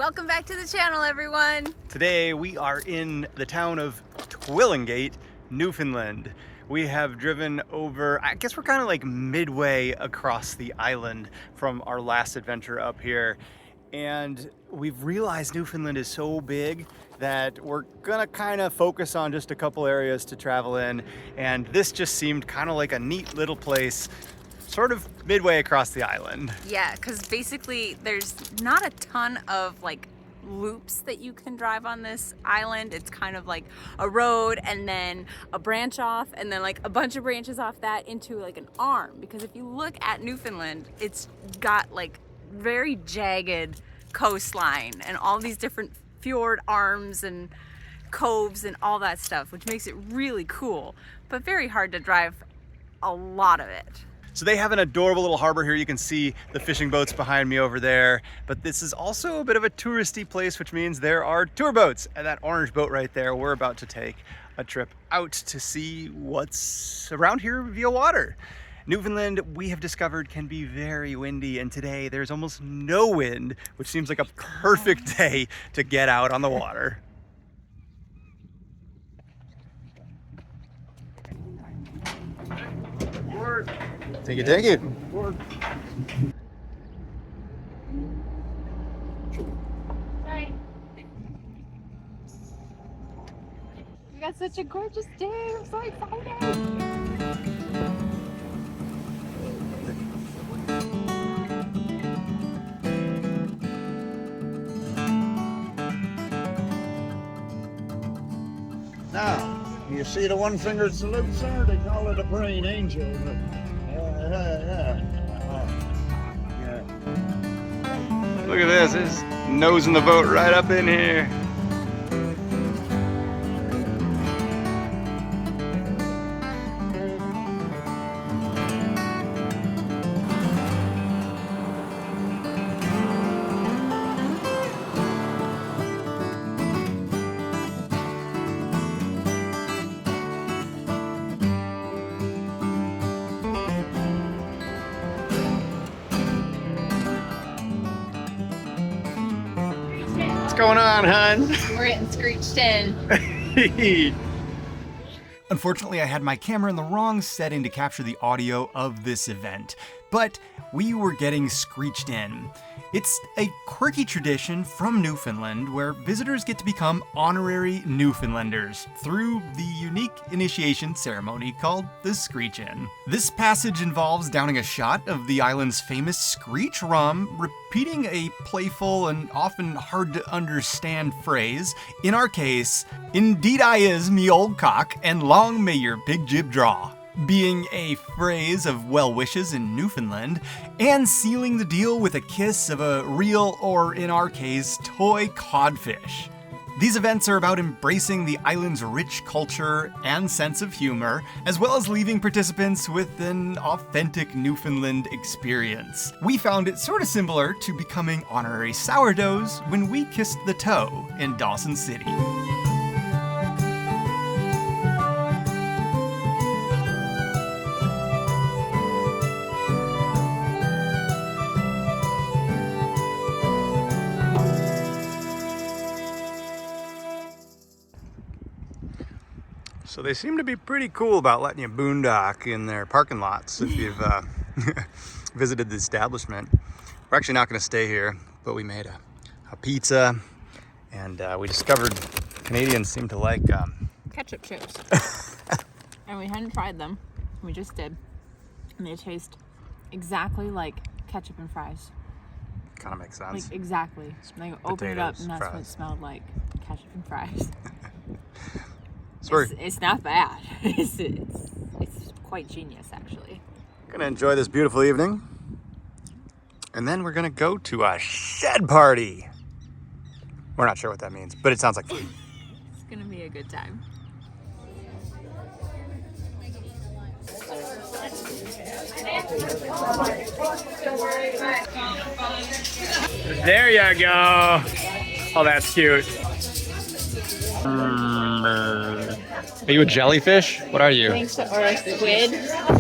Welcome back to the channel, everyone. Today we are in the town of Twillingate, Newfoundland. We have driven over, I guess we're kind of like midway across the island from our last adventure up here. And we've realized Newfoundland is so big that we're gonna kind of focus on just a couple areas to travel in. And this just seemed kind of like a neat little place, sort of midway across the island. Yeah, because basically there's not a ton of like loops that you can drive on this island. It's kind of like a road and then a branch off and then like a bunch of branches off that into like an arm. Because if you look at Newfoundland, it's got like very jagged coastline and all these different fjord arms and coves and all that stuff, which makes it really cool, but very hard to drive a lot of it. So they have an adorable little harbor here. You can see the fishing boats behind me over there, but this is also a bit of a touristy place, which means there are tour boats. And that orange boat right there, we're about to take a trip out to see what's around here via water. Newfoundland, we have discovered, can be very windy, and today there's almost no wind, which seems like a perfect day to get out on the water. Take it, take it. Hi. We got such a gorgeous day. I'm so excited. Now, you see the one-fingered salute, sir? They call it a praying angel. Look at this, it's nosing the boat right up in here. What's going on, hun? We're getting screeched in. Unfortunately, I had my camera in the wrong setting to capture the audio of this event, but we were getting screeched in. It's a quirky tradition from Newfoundland where visitors get to become honorary Newfoundlanders through the unique initiation ceremony called the Screech In. This passage involves downing a shot of the island's famous Screech rum, repeating a playful and often hard to understand phrase, in our case, "Indeed I is me old cock, and long may your big jib draw," being a phrase of well wishes in Newfoundland, and sealing the deal with a kiss of a real, or in our case, toy codfish. These events are about embracing the island's rich culture and sense of humor, as well as leaving participants with an authentic Newfoundland experience. We found it sort of similar to becoming honorary sourdoughs when we kissed the toe in Dawson City. So they seem to be pretty cool about letting you boondock in their parking lots if you've visited the establishment. We're actually not going to stay here, but we made a pizza, and we discovered Canadians seem to like Ketchup chips. And we hadn't tried them. We just did. And they taste exactly like ketchup and fries. kind of makes sense. Like exactly. Like open it up and that's fries. what it smelled like. Ketchup and fries. Sorry. It's not bad. It's quite genius, actually. Gonna enjoy this beautiful evening, and then we're gonna go to a shed party. We're not sure what that means, but it sounds like food. It's gonna be a good time. There you go. Oh, that's cute. Are you a jellyfish? What are you? Or a squid. Some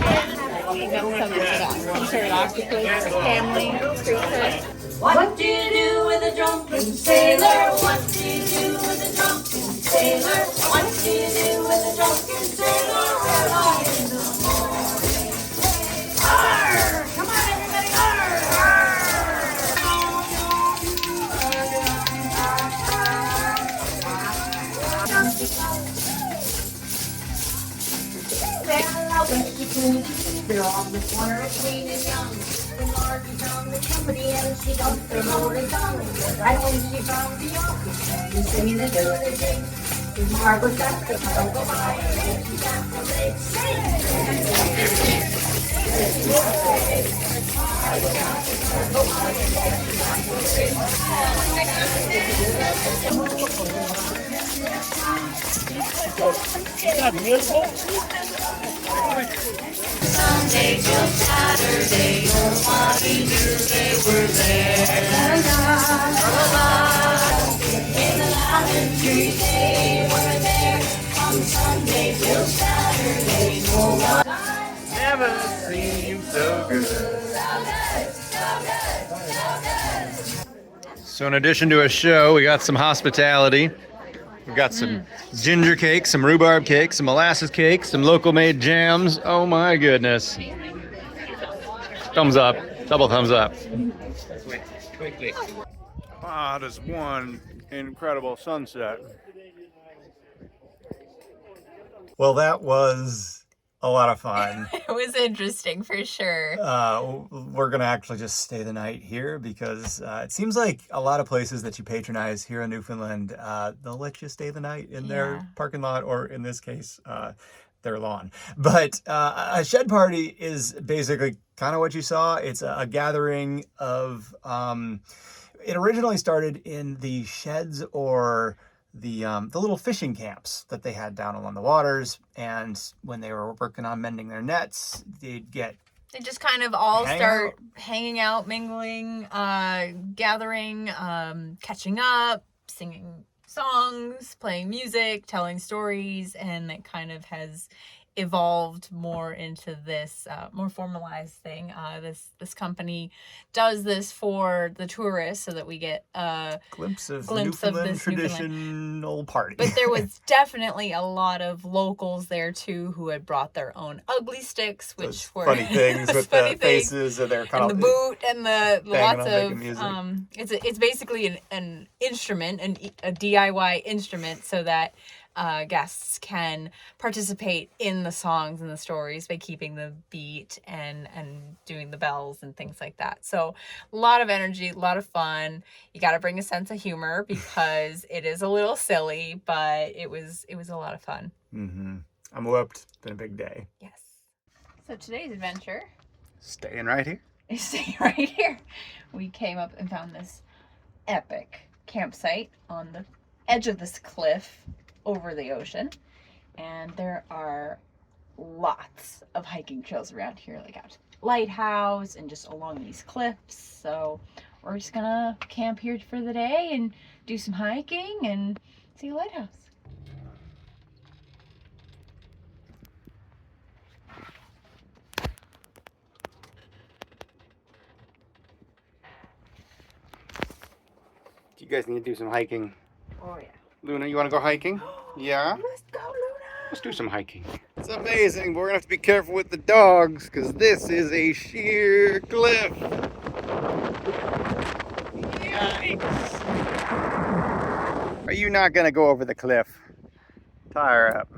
sort of octopus family creature. What do you do with a drunk drunken sailor? What do you do with a drunken sailor? What do you do with a drunken sailor? Early in the morning. Arr! Come on, everybody, arr! Well, I went to the theater on the corner of Queen and Young. The Margie found the company and she got the rolling tongue. Right when she found the office, she singing the dirty thing. The Margaret got the pedal go by and she got the big Sunday till Saturday, nobody knew they were there. In the lavender they were there. From Sunday till Saturday, nobody. Never seen you so good. So in addition to a show, we got some hospitality. We got some ginger cake, some rhubarb cake, some molasses cake, some local made jams. Oh my goodness. Thumbs up, double thumbs up. Ah, just one incredible sunset. Well, that was a lot of fun. It was interesting for sure. We're gonna actually just stay the night here because it seems like a lot of places that you patronize here in Newfoundland, they'll let you stay the night in their parking lot, or in this case, their lawn. But a shed party is basically kind of what you saw. It's a gathering of. It originally started in the sheds or the little fishing camps that they had down along the waters, and when they were working on mending their nets, they just kind of all start hanging out, mingling, gathering, catching up, singing songs, playing music, telling stories, and it kind of has evolved more into this more formalized thing. This company does this for the tourists so that we get a glimpse of Newfoundland traditional party. But there was definitely a lot of locals there too who had brought their own ugly sticks, which those were funny things with the faces and their kind and of the boot and the lots of music. it's basically an instrument, a DIY instrument, so that guests can participate in the songs and the stories by keeping the beat and doing the bells and things like that. So a lot of energy, a lot of fun. You got to bring a sense of humor because it is a little silly, but it was a lot of fun. I'm whooped. It's been a big day. Yes. So today's adventure, staying right here. is staying right here. We came up and found this epic campsite on the edge of this cliff over the ocean, and there are lots of hiking trails around here, like out to the lighthouse and just along these cliffs. So we're just gonna camp here for the day and do some hiking and see a lighthouse. You guys need to do some hiking. Oh yeah. Luna, you want to go hiking? Yeah? Let's go, Luna. Let's do some hiking. It's amazing, but we're going to have to be careful with the dogs because this is a sheer cliff. Yikes. Are you not going to go over the cliff? Tie her up.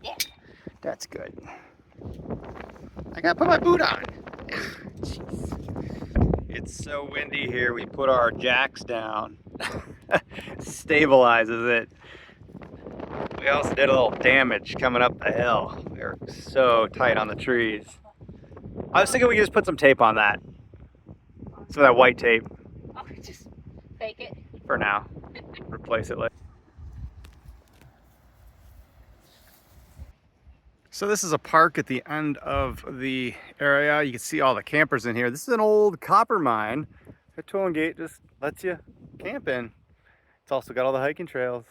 Yeah. That's good. I got to put my boot on. Jeez. It's so windy here, we put our jacks down. Stabilizes it. We also did a little damage coming up the hill. They were so tight on the trees. I was thinking we could just put some tape on that. Some of that white tape. Oh, just fake it. For now. Replace it later. So this is a park at the end of the area. You can see all the campers in here. This is an old copper mine. The Twillingate just lets you camp in. It's also got all the hiking trails.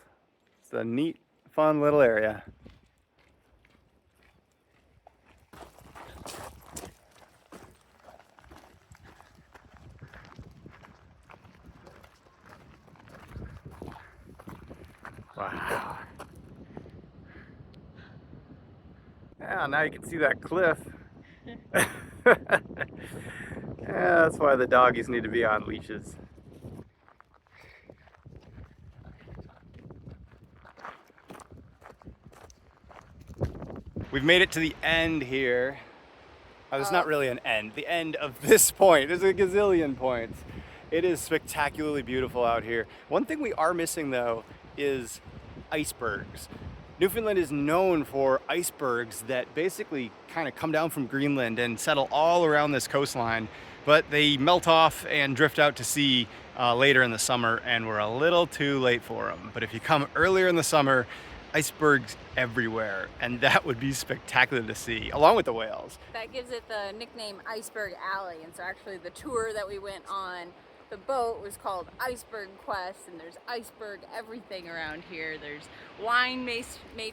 It's a neat, fun little area. Wow. Yeah, now you can see that cliff. Yeah, that's why the doggies need to be on leashes. We've made it to the end here. Oh, it's not really an end. The end of this point. There's a gazillion points. It is spectacularly beautiful out here. One thing we are missing though is icebergs. Newfoundland is known for icebergs that basically kind of come down from Greenland and settle all around this coastline, but they melt off and drift out to sea later in the summer, and we're a little too late for them. But if you come earlier in the summer, icebergs everywhere, and that would be spectacular to see, along with the whales. That gives it the nickname Iceberg Alley, and so actually the tour that we went on, the boat was called Iceberg Quest, and there's iceberg everything around here. There's wine made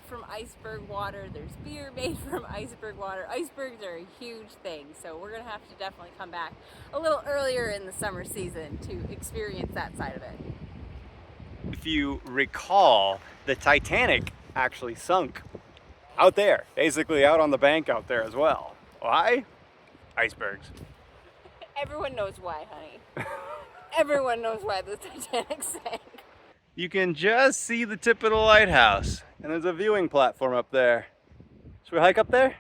from iceberg water, there's beer made from iceberg water. Icebergs are a huge thing, so we're gonna have to definitely come back a little earlier in the summer season to experience that side of it. If you recall, the Titanic actually sunk out there, basically out on the bank out there as well. Why? Icebergs. Everyone knows why, honey. Everyone knows why the Titanic sank. You can just see the tip of the lighthouse, and there's a viewing platform up there. Should we hike up there?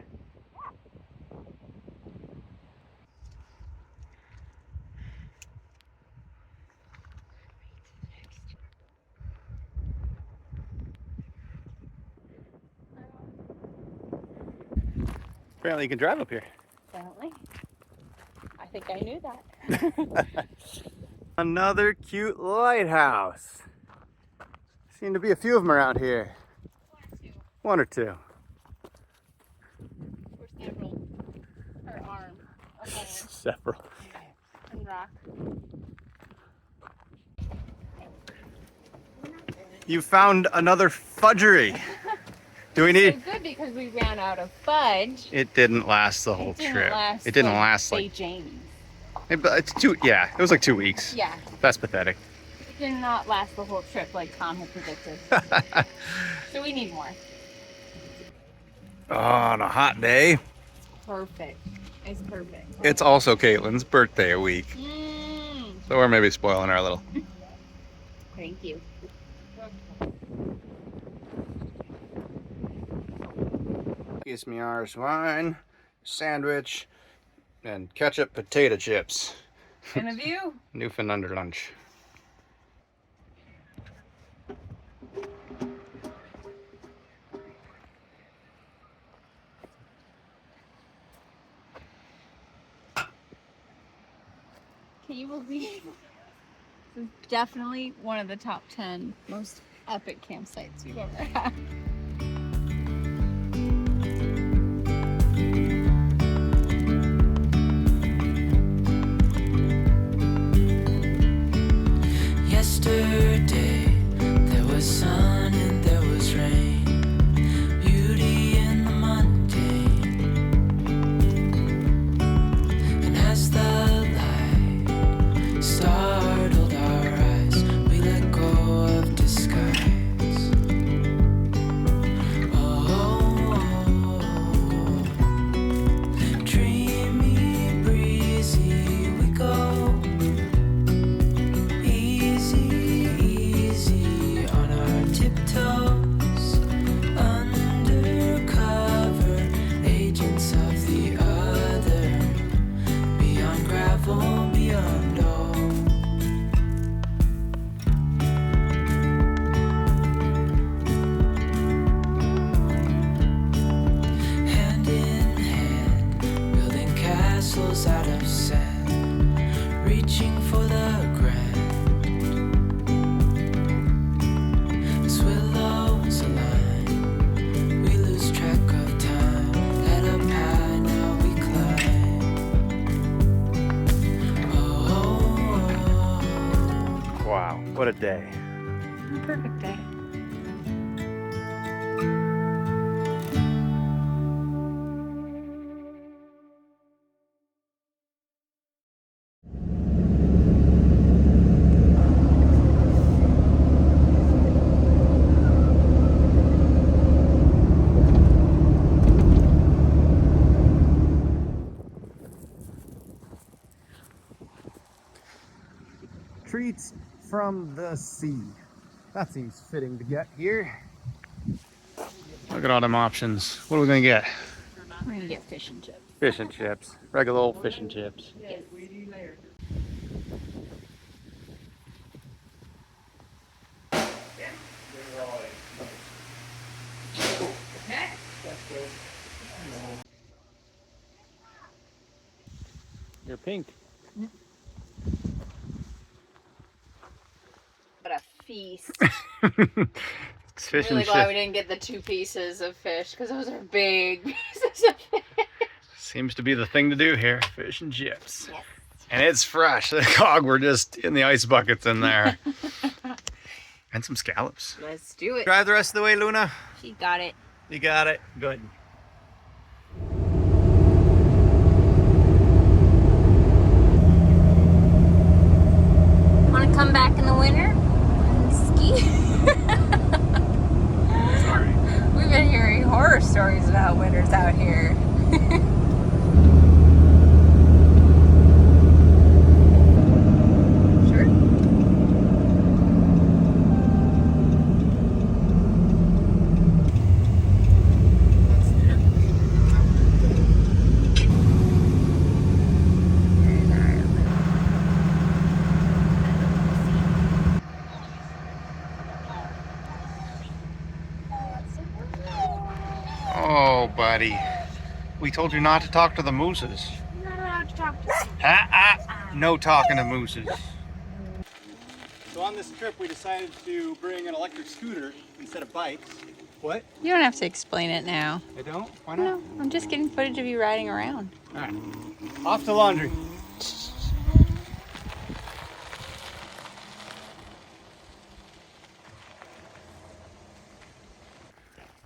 Apparently you can drive up here. Apparently. I think I knew that. Another cute lighthouse. Seem to be a few of them around here. One or two. Or several. Her arm. Okay. Several. And rock. You found another fudgery. Do we need? So good because we ran out of fudge. It didn't last the whole trip. It didn't last like. James. It's two. Yeah, it was like 2 weeks. Yeah. That's pathetic. It did not last the whole trip like Tom had predicted. So we need more. Oh, on a hot day. Perfect. It's perfect. It's also Caitlin's birthday a week. So we're maybe spoiling her a little. Thank you. Kiss me Irish wine, sandwich, and ketchup potato chips. And a view. Newfoundlander lunch. Can you believe this is definitely one of the top 10 most epic campsites we've ever had. Yesterday there was sun and there was rain, beauty in the mundane, and as the light startled our eyes, we let go of disguise. Oh, dreamy, breezy we go. Out of sand, reaching for the grand. As willows align, we lose track of time. Head up high, now we climb. Oh. Wow, what a day. Perfect day. treats from the sea. That seems fitting to get here. Look at all them options. What are we gonna get? We're gonna get fish and chips. Fish and chips. Regular old fish and chips. Yes. You're pink. What a feast. It's fish I'm really and glad chips. we didn't get the 2 pieces of fish because those are big pieces of fish. Seems to be the thing to do here. Fish and chips. Yes. And it's fresh. The cod were just in the ice buckets in there. And some scallops. Let's do it. Drive the rest of the way, Luna. She got it. You got it. Good. Want to come back in the winter and ski? Sorry. We've been hearing horror stories about winters out here. Sure. Oh, buddy. We told you not to talk to the mooses. You're not allowed to talk to No talking to mooses. So on this trip, we decided to bring an electric scooter instead of bikes. What? You don't have to explain it now. I don't? Why not? No, I'm just getting footage of you riding around. All right. Off to laundry.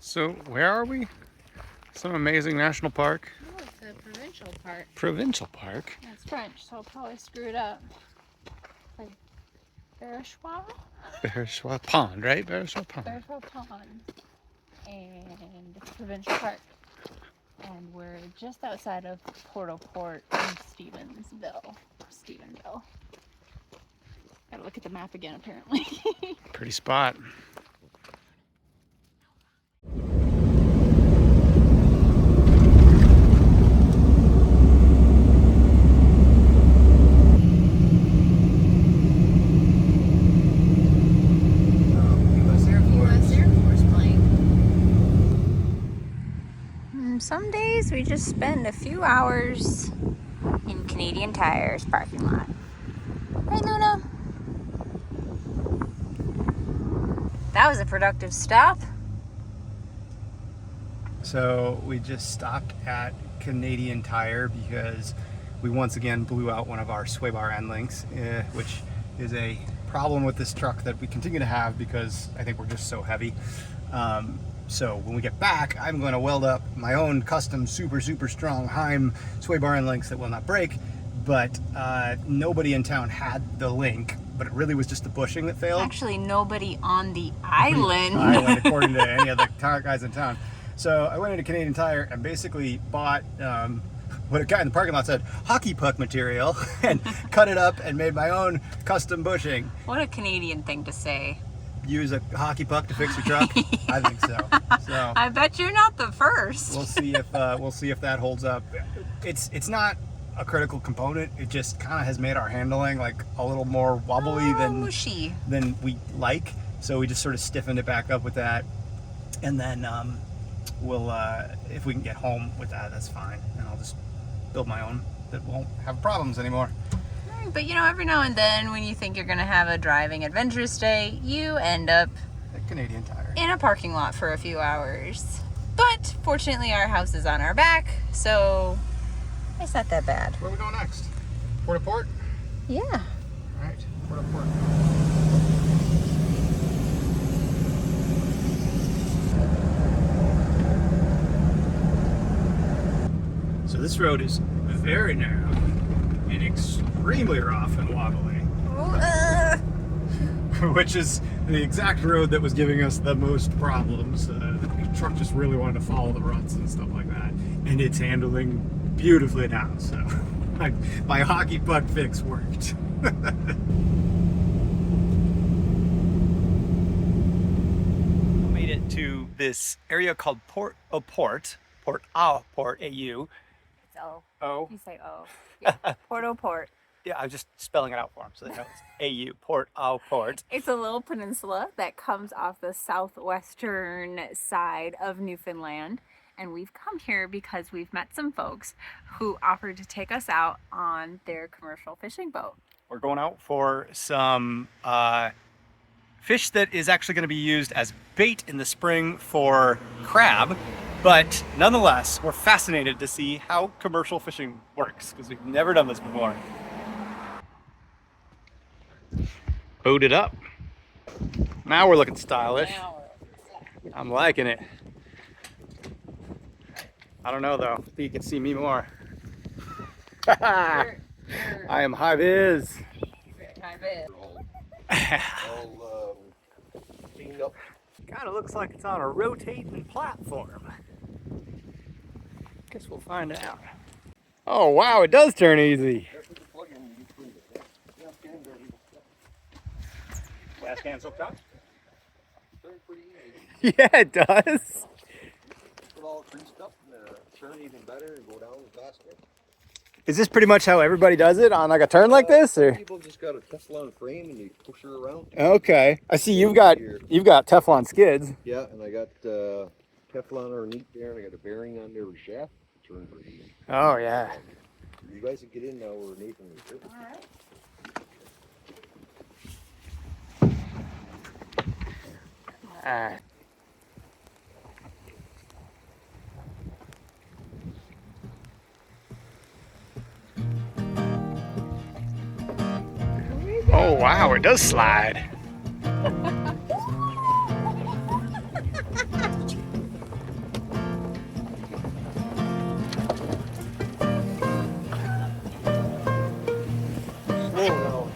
So where are we? Some amazing national park. Oh, it's a provincial park. Provincial park? It's French, so I'll probably screw it up. Like Berchois? Berchois Pond, right? Berchois Pond. Berchois Pond. And provincial park. And we're just outside of Port-au-Port in Stephenville. Gotta look at the map again, apparently. Pretty spot. Some days we just spend a few hours in Canadian Tire's parking lot. Right, Luna? That was a productive stop. So we just stopped at Canadian Tire because we once again blew out one of our sway bar end links, which is a problem with this truck that we continue to have because I think we're just so heavy. So when we get back, I'm going to weld up my own custom super strong Heim sway bar end links that will not break. But nobody in town had the link, but it really was just the bushing that failed. Actually, nobody on the island. According to any of the tire guys in town. So I went into Canadian Tire and basically bought what a guy in the parking lot said, hockey puck material, and cut it up and made my own custom bushing. What a Canadian thing to say. Use a hockey puck to fix your truck? I think so. So I bet you're not the first. we'll see if that holds up. It's not a critical component. It just kind of has made our handling like a little more wobbly mushy. than we like. So we just sort of stiffened it back up with that, and then we'll if we can get home with that, that's fine, and I'll just build my own that won't have problems anymore. But you know, every now and then when you think you're gonna have a driving adventurous day, you end up At Canadian Tire. in a parking lot for a few hours. But fortunately our house is on our back, so it's not that bad. Where are we going next? Port-au-Port? Yeah. All right, Port-au-Port. So this road is very narrow and extremely rough and wobbly, which is the exact road that was giving us the most problems. The truck just really wanted to follow the ruts and stuff like that, and it's handling beautifully now. So my hockey puck fix worked. this area called Port au Port, AU. It's O. Oh. You say O. Yeah. Port. Yeah, I'm just spelling it out for them so they know it's AU, Port au Port. It's a little peninsula that comes off the southwestern side of Newfoundland. And we've come here because we've met some folks who offered to take us out on their commercial fishing boat. We're going out for some fish that is actually going to be used as bait in the spring for crab. But nonetheless, we're fascinated to see how commercial fishing works because we've never done this before. Booted up. Now we're looking stylish. I'm liking it. I don't know though. I think you can see me more. I am high vis. Kind of looks like it's on a rotating platform. Guess we'll find out. Oh wow, it does turn easy. Gas can soaked up? Yeah, it does. Put all greased up and turn even better and go down faster. Is this pretty much how everybody does it on like a turn like this, or? People just got a Teflon frame and you push her around. Okay, I see you've got Teflon skids. Yeah, and I got Teflon underneath there, and I got a bearing on there with shaft. Turn pretty easy. Oh yeah. You guys can get in now where Nathan is. All right. Oh wow, it does slide.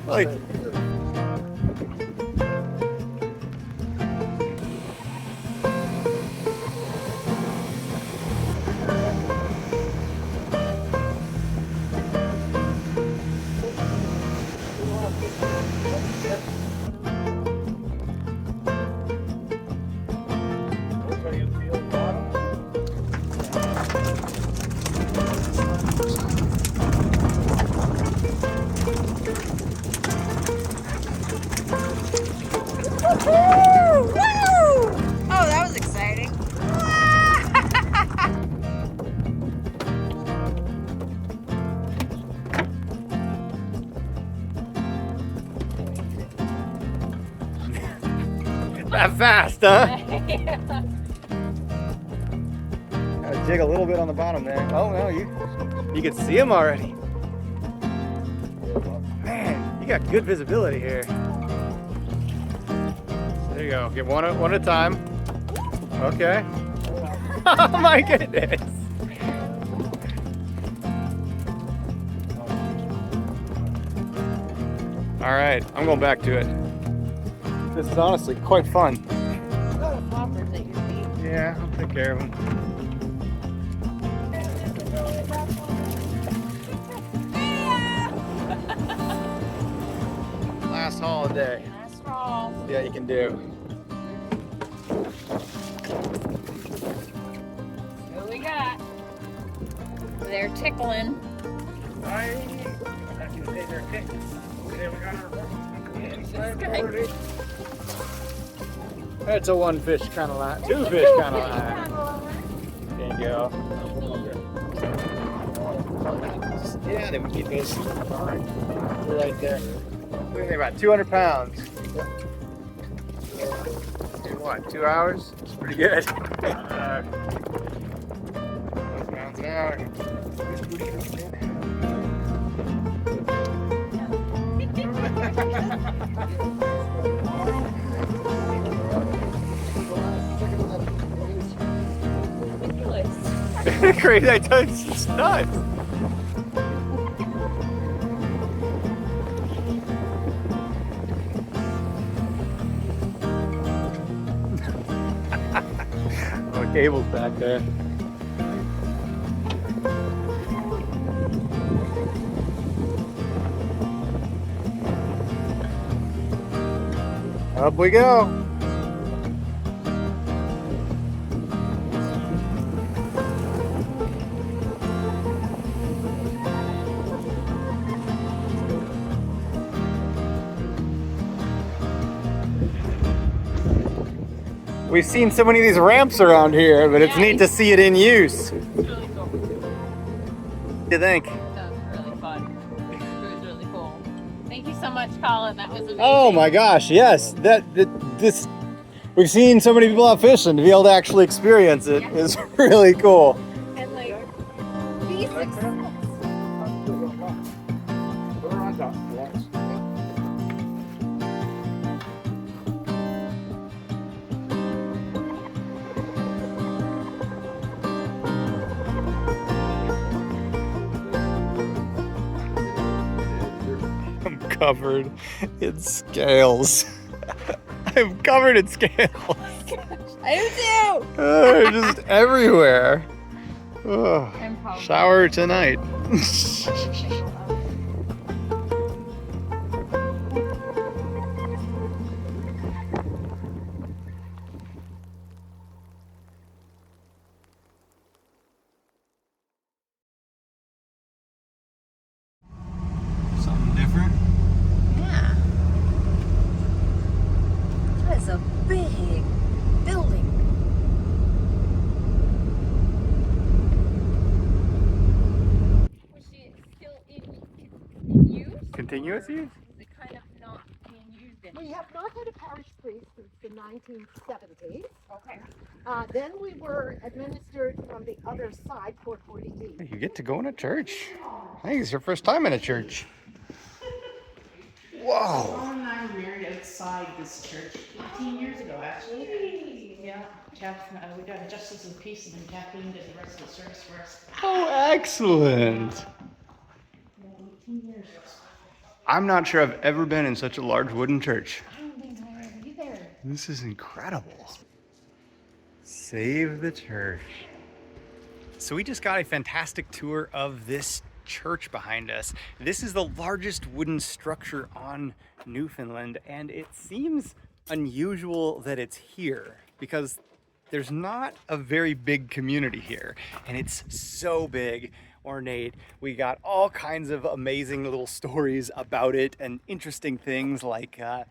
Like, Oh, that was exciting. that fast, huh? Gotta jig a little bit on the bottom there. Oh no, you can see them already. Man, you got good visibility here. There you go. Get one at a time. Okay. Oh my goodness. All right, I'm going back to it. This is honestly quite fun. Yeah, I'll take care of them. Last haul of the day. Last haul. Yeah, you can do. What we got? They're tickling. That's a one fish kind of line, two fish kind of line. There you go. Yeah, they would keep this right there. We're about 200 pounds. In what, 2 hours? It's pretty good. 2 pounds an hour. Crazy, I tell you, it's nuts. Oh, cable's back there. Up we go. We've seen so many of these ramps around here, but it's neat to see it in use. It's really cool. What do you think? That was really fun. It was really cool. Thank you so much, Colin. That was amazing. Oh my gosh, yes. We've seen so many people out fishing, to be able to actually experience it is really cool. And like, these I'm covered in scales. I'm covered in scales. I am too. They're just everywhere. Oh, I'm probably- shower tonight. Something different. Yeah. That is a big building. Was she still in use? Continuous use? Is it kind of not being used anymore? We have not had a parish priest since the 1970s. Okay. Then we were administered from the other side, 448. You get to go in a church. I think it's your first time in a church. Whoa. Ron and I were married outside this church 18 years ago, actually. Yeah, we done Justice of Peace, and then Kathleen did the rest of the service for us. Oh, excellent. 18 years. I'm not sure I've ever been in such a large wooden church. I don't think I ever either. This is incredible. Save the church. So we just got a fantastic tour of this church behind us. This is the largest wooden structure on Newfoundland, and it seems unusual that it's here because there's not a very big community here, and it's so big, ornate. We got all kinds of amazing little stories about it and interesting things like that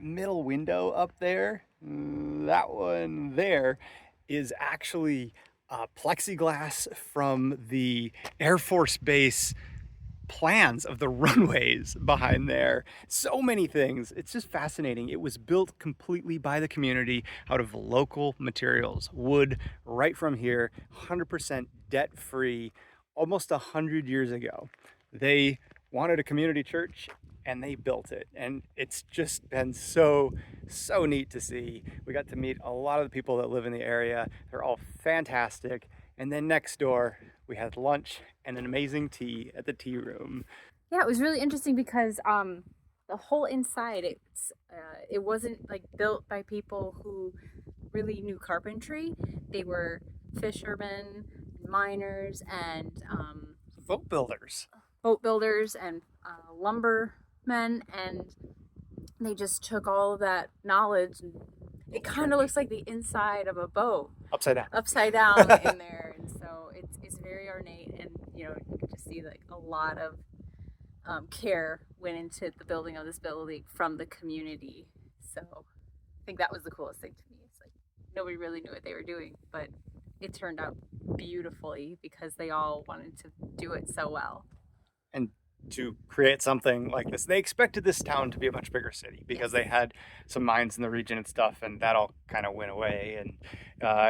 middle window up there. That one there is actually plexiglass from the Air Force Base plans of the runways behind there. So many things. It's just fascinating. It was built completely by the community out of local materials, wood, right from here, 100% debt-free, almost 100 years ago. They wanted a community church and they built it, and it's just been so neat to see. We got to meet a lot of the people that live in the area. They're all fantastic. And then next door we had lunch and an amazing tea at the tea room. Yeah, it was really interesting because the whole inside, it wasn't like built by people who really knew carpentry. They were fishermen, miners, and Boat builders and lumbermen, and they just took all of that knowledge, and it kind of looks like the inside of a boat upside down in there. And so it's very ornate, and you can just see like a lot of care went into the building of this building from the community. So I think that was the coolest thing to me. It's like nobody really knew what they were doing, but it turned out beautifully because they all wanted to do it so well. And to create something like this, they expected this town to be a much bigger city because they had some mines in the region and stuff, and that all kind of went away, and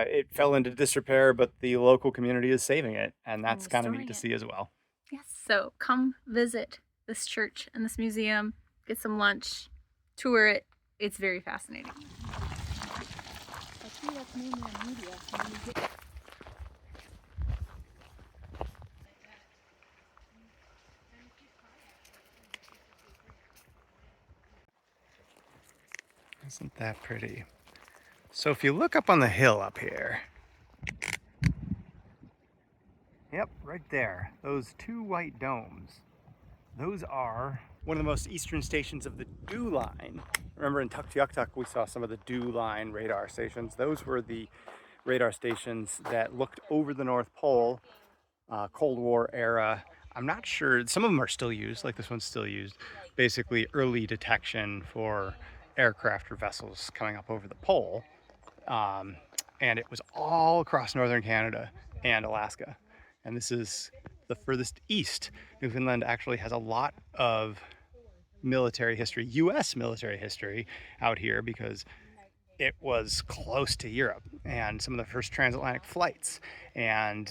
it fell into disrepair, but the local community is saving it, and that's kind of neat to see as well. Yes, so come visit this church and this museum, get some lunch, tour it. It's very fascinating. I think that's mainly on media. Isn't that pretty? So if you look up on the hill up here, yep, right there, those two white domes, those are one of the most eastern stations of the Dew Line. Remember in Tuktoyaktuk we saw some of the Dew Line radar stations. Those were the radar stations that looked over the North Pole, Cold War era. I'm not sure, some of them are still used, like this one's still used. Basically early detection for aircraft or vessels coming up over the pole. and it was all across northern Canada and Alaska. And this is the furthest east. Newfoundland actually has a lot of military history, US military history out here, because it was close to Europe and some of the first transatlantic flights. And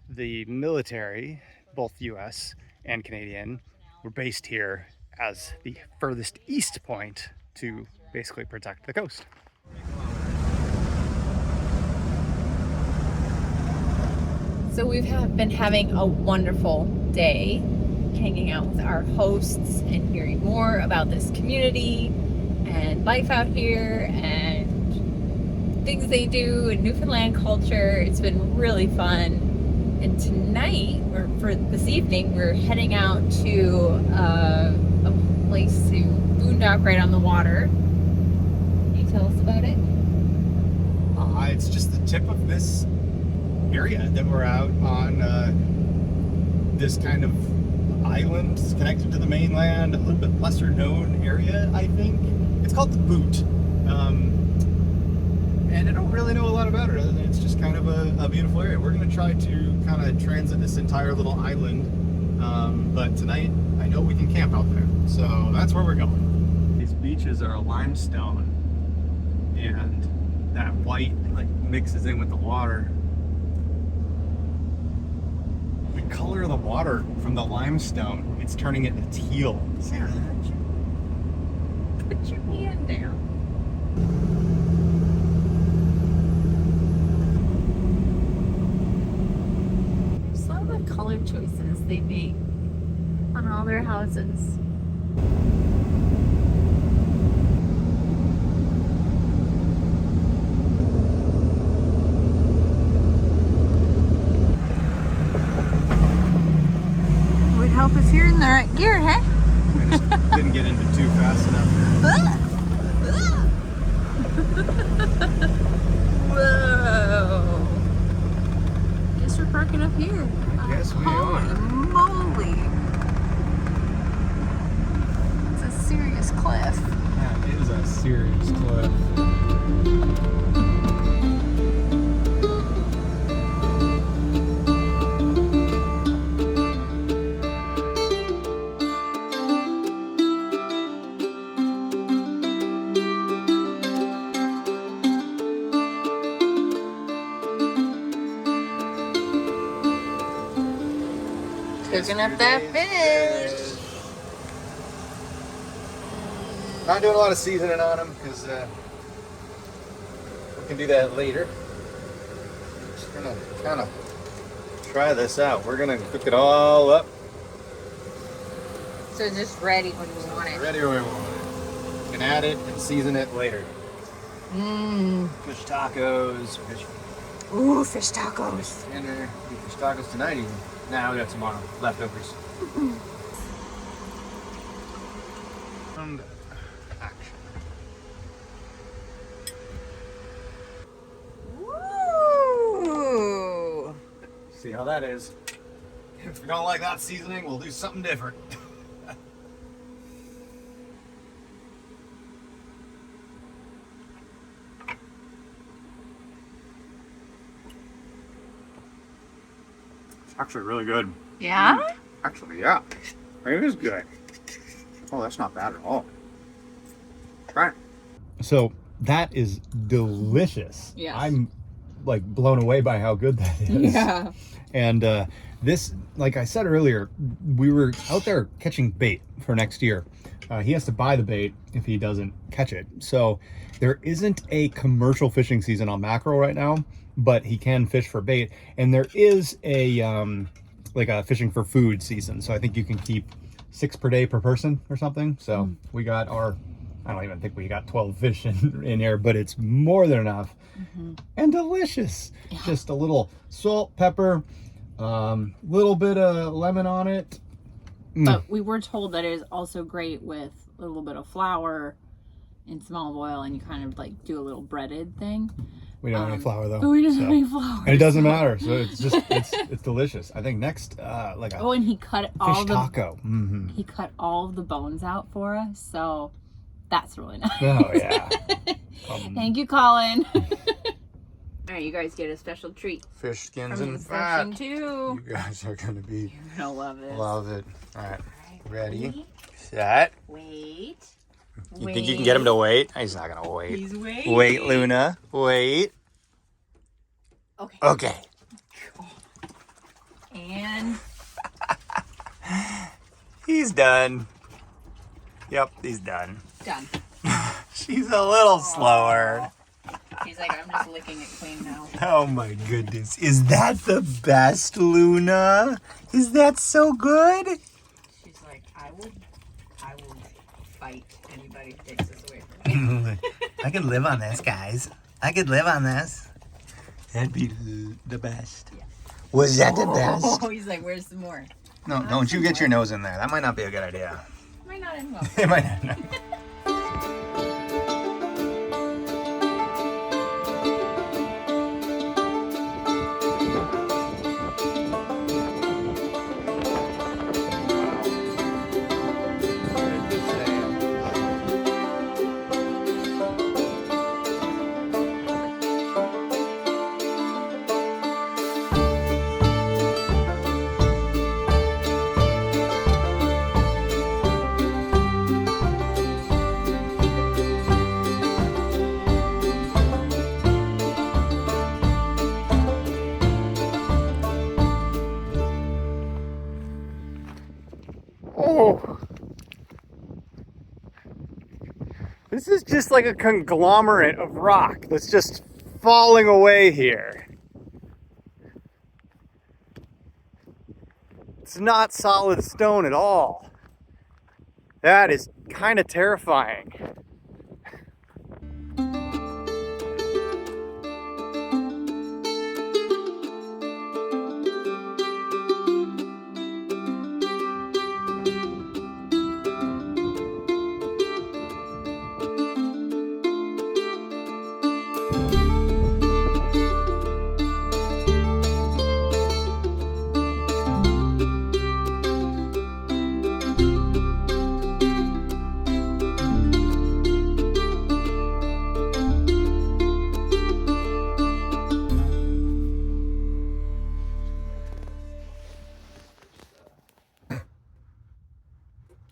the military, both US and Canadian, were based here as the furthest east point to basically protect the coast. So we've been having a wonderful day, hanging out with our hosts and hearing more about this community and life out here and things they do and Newfoundland culture. It's been really fun. And tonight, or for this evening, we're heading out to a place to boondock right on the water. Can you tell us about it? It's just the tip of this area that we're out on, this kind of island connected to the mainland, a little bit lesser known area, I think. It's called the Boot. And I don't really know a lot about it other than it's just kind of a beautiful area. We're going to try to kind of transit this entire little island, but tonight I know we can camp out there, so that's where we're going. These beaches are limestone, and that white like mixes in with the water. The color of the water from the limestone, it's turning it into teal. See that? Put your hand down. Color choices they make on all their houses. Would help if you're in the right gear, huh? I just didn't get into too fast enough. Whoa! Guess we're parking up here. Yes, we Holy are. moly! It's a serious cliff. That is a serious cliff. Cooking up that fish. Not doing a lot of seasoning on them because we can do that later. Just gonna kind of try this out. We're gonna cook it all up. So it's just ready when you want it. Ready where we want it. You can add it and season it later. Fish tacos, fish Ooh, fish tacos. dinner, eat fish tacos tonight even. Nah, we got some leftovers. And action. Woo! See how that is. If we don't like that seasoning, we'll do something different. It's actually really good. Yeah? Actually, yeah. It is good. Oh, that's not bad at all. Try it. So that is delicious. Yes. I'm like blown away by how good that is. Yeah. And this, like I said earlier, we were out there catching bait for next year. He has to buy the bait if he doesn't catch it. So there isn't a commercial fishing season on mackerel right now, but he can fish for bait. And there is a like a fishing for food season. So I think you can keep 6 per day per person or something. So we got our, I don't even think we got 12 fish in here, but it's more than enough and delicious. Yeah. Just a little salt, pepper, little bit of lemon on it. But we were told that it is also great with a little bit of flour and some olive oil, and you kind of like do a little breaded thing. We don't have any flour though. But we don't have so- any flour. And it doesn't matter. So it's just, it's delicious. I think next, like a Oh, and he cut all fish the taco. Mm-hmm. he cut all of the bones out for us, so that's really nice. Oh yeah. Thank you, Colin. All right, you guys get a special treat. Fish skins From and this fat. session too. You guys are gonna be You're gonna love it. love it. All right, All right, ready, set. Wait. You think you can get him to wait? He's not gonna wait. He's waiting. Wait, Luna. Wait. Okay. Okay. And He's done. Yep, he's done. done. She's a little slower. He's like, I'm just licking it clean now. Oh my goodness. Is that the best, Luna? Is that so good? She's like, I will fight anybody who takes this away from me. I could live on this, guys. I could live on this. That'd be the best. Yeah. Was that the best? Oh, he's like, where's some more? No, don't you get your nose in there. That might not be a good idea. Might not end well. It might not. Oh, this is just like a conglomerate of rock that's just falling away here. It's not solid stone at all. That is kind of terrifying.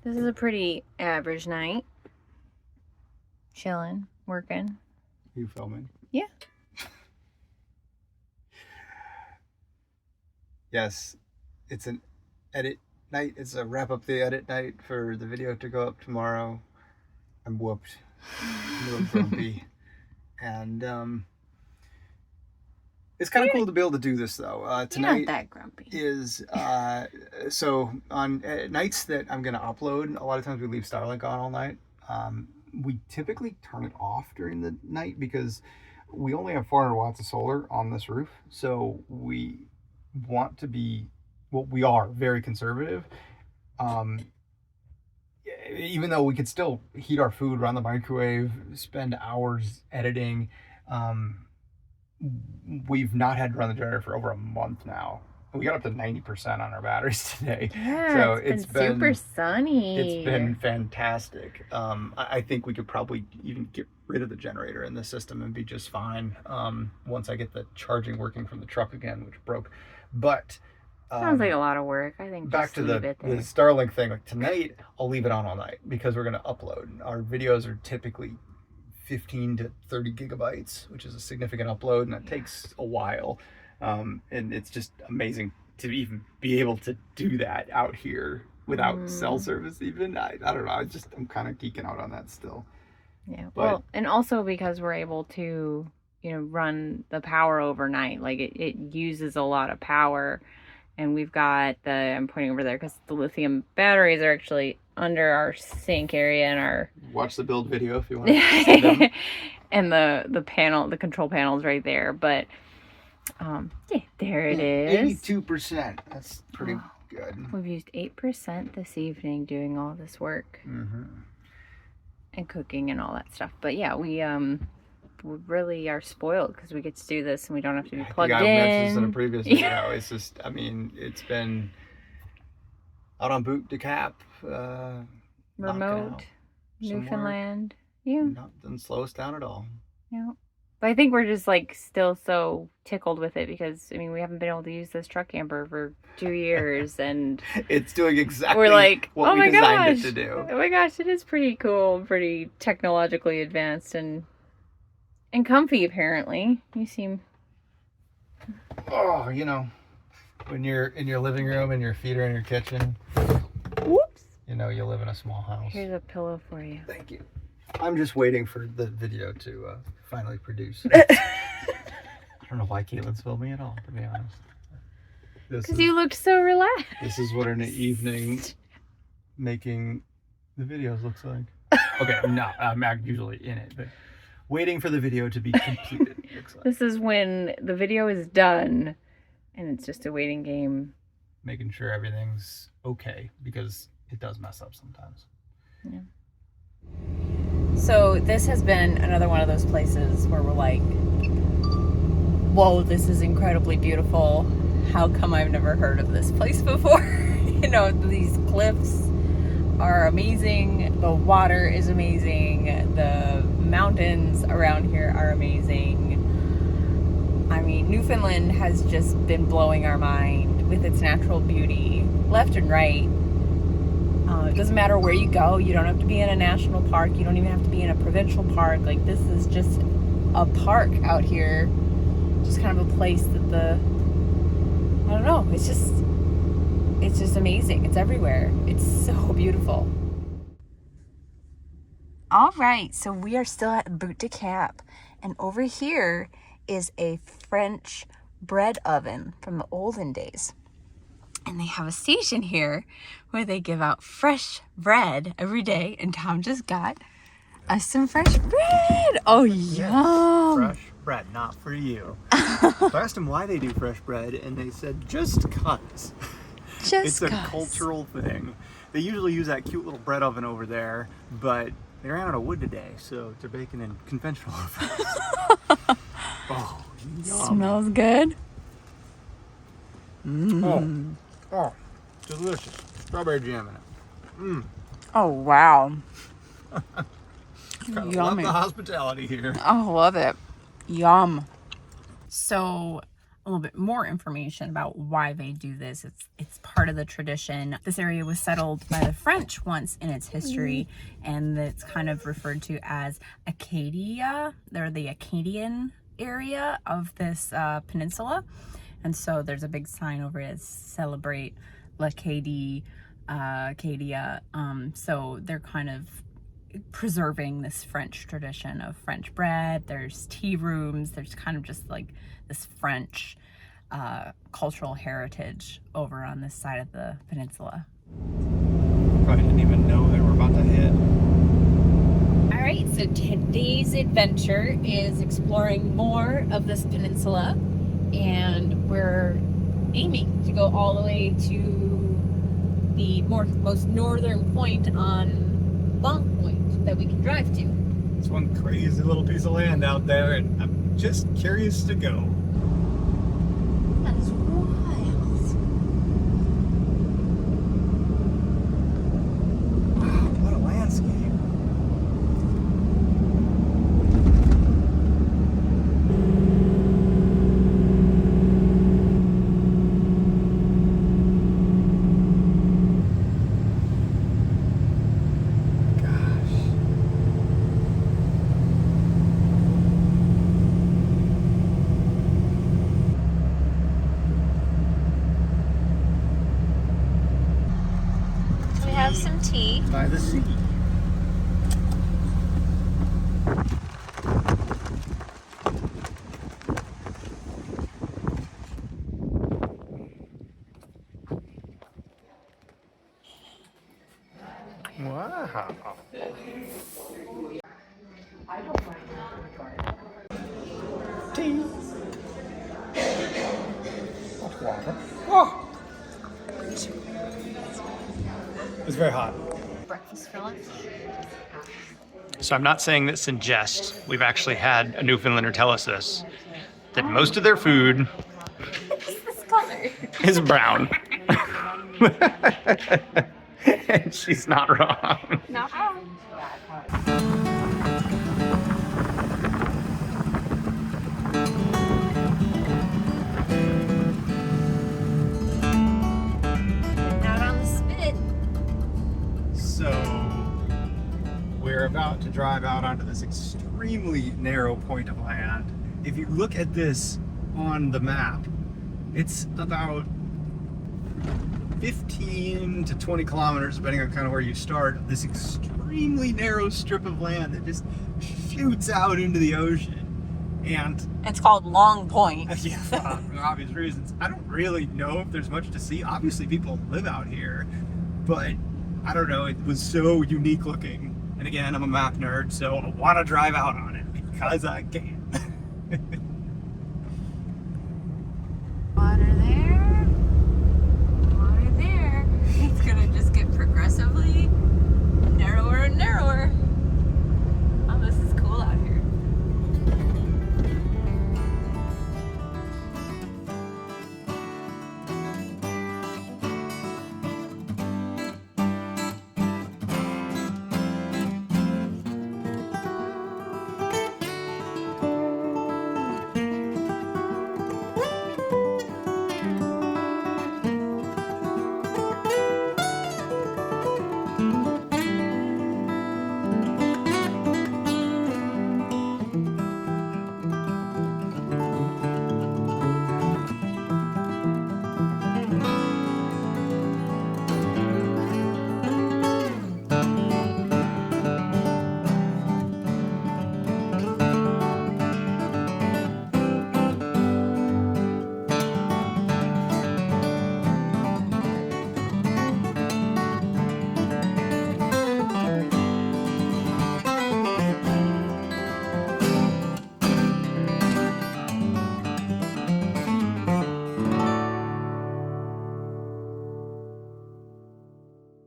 This is a pretty average night. Chilling, working. You filming? Yeah. Yes, it's an edit night. It's a wrap up the edit night for the video to go up tomorrow. I'm whooped. I'm a little grumpy. And it's kind of cool to be able to do this though. You're Tonight not that grumpy. is so on nights that I'm gonna upload. A lot of times we leave Starlink on all night. We typically turn it off during the night because we only have 400 watts of solar on this roof, so we want to be, well, we are very conservative. Even though we could still heat our food, run the microwave, spend hours editing, we've not had to run the generator for over a month now. We got up to 90% on our batteries today. Yeah, So it's been super sunny. It's been fantastic. I think we could probably even get rid of the generator in the system and be just fine once I get the charging working from the truck again, which broke. But sounds like a lot of work. I think back just to leave the it there. Starlink thing. Like tonight, I'll leave it on all night because we're gonna upload. Our videos are typically 15 to 30 gigabytes, which is a significant upload, and that takes a while. And it's just amazing to even be able to do that out here without cell service even. I don't know, I'm kind of geeking out on that still. Yeah, But- well, and also because we're able to, run the power overnight. Like it uses a lot of power, and we've got I'm pointing over there because the lithium batteries are actually under our sink area and our Watch the build video if you want to see them. and the control panel's right there. But yeah, there it is. 82%. That's pretty good. We've used 8% this evening doing all this work and cooking and all that stuff. But yeah, we really are spoiled because we get to do this and we don't have to be plugged I mentioned this in a in. previous video. It's just, it's been out on Boot de Cap. Remote, Newfoundland. Yeah. Doesn't slow us down at all. Yeah. But I think we're just like still so tickled with it because, I mean, we haven't been able to use this truck camper for 2 years, and It's doing exactly we're like, what oh we my designed gosh, it to do. oh my gosh, it is pretty cool, pretty technologically advanced and comfy. Apparently, you seem. Oh, you know, when you're in your living room and your feet are in your kitchen, Whoops. you know you live in a small house. Here's a pillow for you. Thank you. I'm just waiting for the video to finally produce. I don't know why Caitlin's filming at all, to be honest. Because you looked so relaxed. This is what an evening making the videos looks like. Okay, no, I'm not usually in it, but waiting for the video to be completed. Looks like. This is when the video is done, and it's just a waiting game. Making sure everything's okay, because it does mess up sometimes. Yeah. So this has been another one of those places where we're like, whoa, this is incredibly beautiful. How come I've never heard of this place before? You know, these cliffs are amazing. The water is amazing. The mountains around here are amazing. I mean, Newfoundland has just been blowing our mind with its natural beauty, left and right. It doesn't matter where you go. You don't have to be in a national park. You don't even have to be in a provincial park. Like, this is just a park out here. Just kind of a place that I don't know. It's just amazing. It's everywhere. It's so beautiful. All right, so we are still at Boot de Cap, and over here is a French bread oven from the olden days. And they have a station here where they give out fresh bread every day, and Tom just got us some fresh bread. Oh, yum. Fresh bread, not for you. So I asked them why they do fresh bread, and they said, just cuz. It's a cultural thing. They usually use that cute little bread oven over there, but they ran out of wood today, so they're baking in conventional ovens. Oh, yum. Smells good. Oh, delicious. Strawberry jam in it. Oh, wow. Love Yummy. the hospitality here. Oh, love it. Yum. So, a little bit more information about why they do this. It's part of the tradition. This area was settled by the French once in its history, and it's kind of referred to as Acadia. They're the Acadian area of this peninsula. And so there's a big sign over it, celebrate l'Acadie, Acadia. So they're kind of preserving this French tradition of French bread. There's tea rooms. There's kind of just like this French cultural heritage over on this side of the peninsula. Probably didn't even know they were about to hit. All right, so today's adventure is exploring more of this peninsula, and we're aiming to go all the way to the most northern point on Long Point that we can drive to. It's one crazy little piece of land out there, and I'm just curious to go. That's wild. Wow, what a landscape. Have some tea. By the sea. Wow. Tea. Water. Oh. It's very hot. Breakfast for lunch. So I'm not saying this in jest. We've actually had a Newfoundlander tell us this, that most of their food This color. is brown. And she's not wrong. Not wrong. this extremely narrow point of land. If you look at this on the map, it's about 15 to 20 kilometers, depending on kind of where you start, this extremely narrow strip of land that just shoots out into the ocean. And It's called Long Point. yeah, for obvious reasons. I don't really know if there's much to see. Obviously, people live out here, but I don't know. It was so unique looking. And again, I'm a map nerd, so I want to drive out on it because I can. Water there. Water there. It's gonna just get progressively narrower and narrower. Oh, this is cool out here.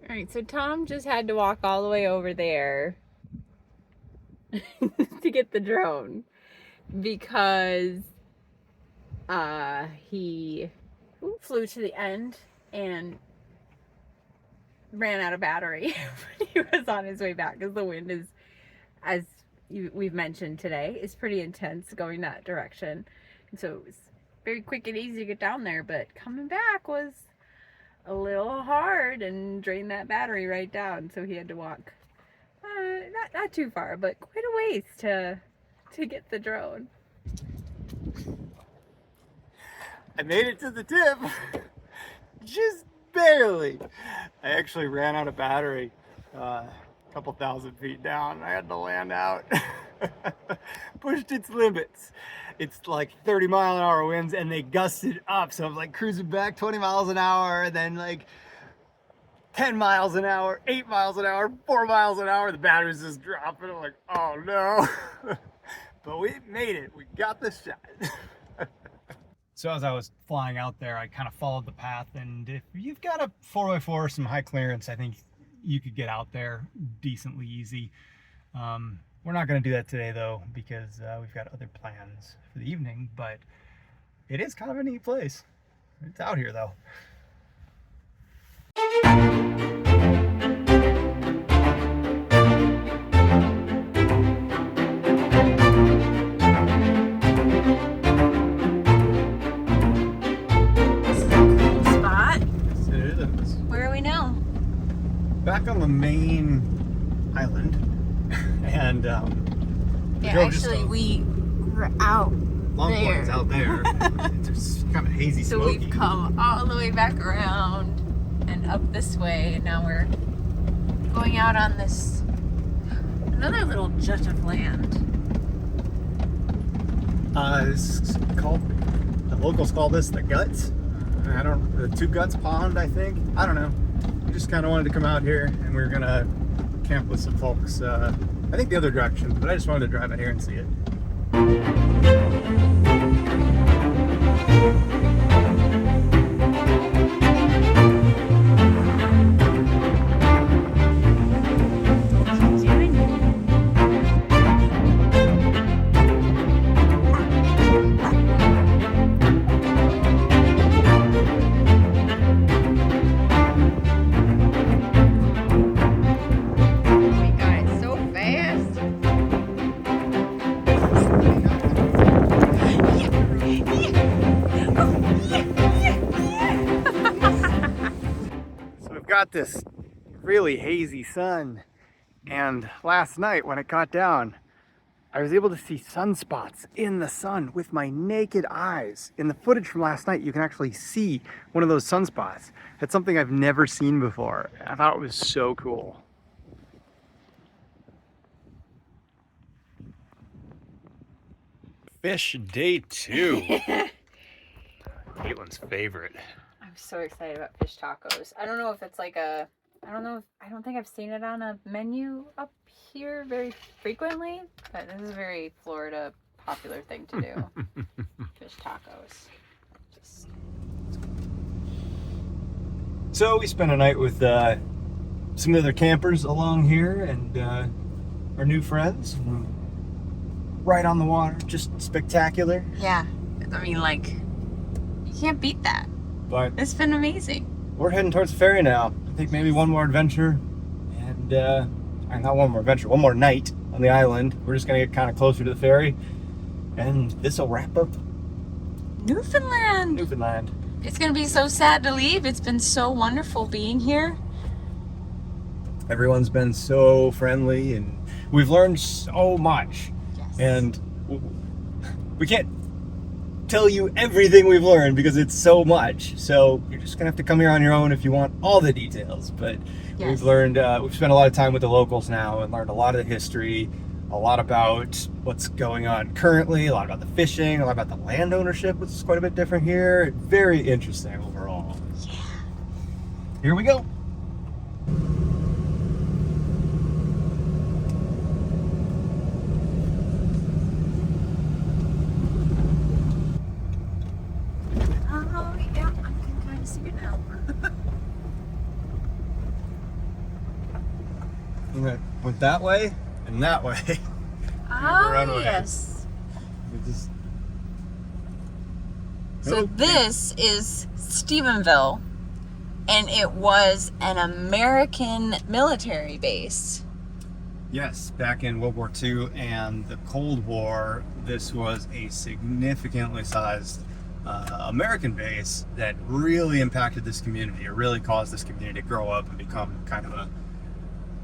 All right, so Tom just had to walk all the way over there to get the drone because he flew to the end and ran out of battery when he was on his way back because the wind is, as we've mentioned today, is pretty intense going that direction. And so it was very quick and easy to get down there, but coming back was a little hard and drained that battery right down, so he had to walk not too far, but quite a ways to get the drone. I made it to the tip, just barely. I actually ran out of battery a couple thousand feet down. I had to land out. Pushed its limits. It's like 30-mile-an-hour winds and they gusted up, so I was like cruising back 20 miles an hour, then like 10 miles an hour, 8 miles an hour, 4 miles an hour. The battery's just dropping. I'm like, oh no. But we made it. We got the shot. So as I was flying out there, I kind of followed the path, and if you've got a 4x4, some high clearance, I think you could get out there decently easy. We're not going to do that today though, because we've got other plans for the evening, but it is kind of a neat place. It's out here though. Back on the main island, and yeah, actually we were out Long there. Point's out there. It's just kind of hazy, so smoky. we've come all the way back around and up this way, and now we're going out on this another little jut of land. It's called, the locals call this the Guts. The Two Guts Pond, I think. I don't know. We just kind of wanted to come out here, and we were gonna camp with some folks. I think the other direction, but I just wanted to drive out here and see it. Got this really hazy sun, and last night when it got down, I was able to see sunspots in the sun with my naked eyes. In the footage from last night, you can actually see one of those sunspots. That's something I've never seen before. I thought it was so cool. Fish day 2. Caitlin's favorite. I'm so excited about fish tacos. I don't know if it's like a, I don't think I've seen it on a menu up here very frequently, but this is a very Florida popular thing to do. Fish tacos. Just... So we spent a night with some other campers along here and our new friends. Right on the water, just spectacular. Yeah, I mean, like, you can't beat that. But It's been amazing. we're heading towards the ferry now. I think maybe one more adventure, and not one more adventure, one more night on the island. We're just gonna get kind of closer to the ferry, and this will wrap up Newfoundland. Newfoundland. It's gonna be so sad to leave. It's been so wonderful being here. Everyone's been so friendly, and we've learned so much. Yes. And we can't tell you everything we've learned because it's so much. So you're just gonna have to come here on your own if you want all the details. But Yes. we've learned, we've spent a lot of time with the locals now and learned a lot of the history, a lot about what's going on currently, a lot about the fishing, a lot about the land ownership, which is quite a bit different here. Very interesting overall. Yeah. Here we go. Oh, yeah, I can kind of see it now. Okay, went that way and that way. Oh, runway. yes. We just... So Nope. this is Stephenville, and it was an American military base. Yes, back in World War II and the Cold War, this was a significantly sized American base that really impacted this community. It really caused this community to grow up and become kind of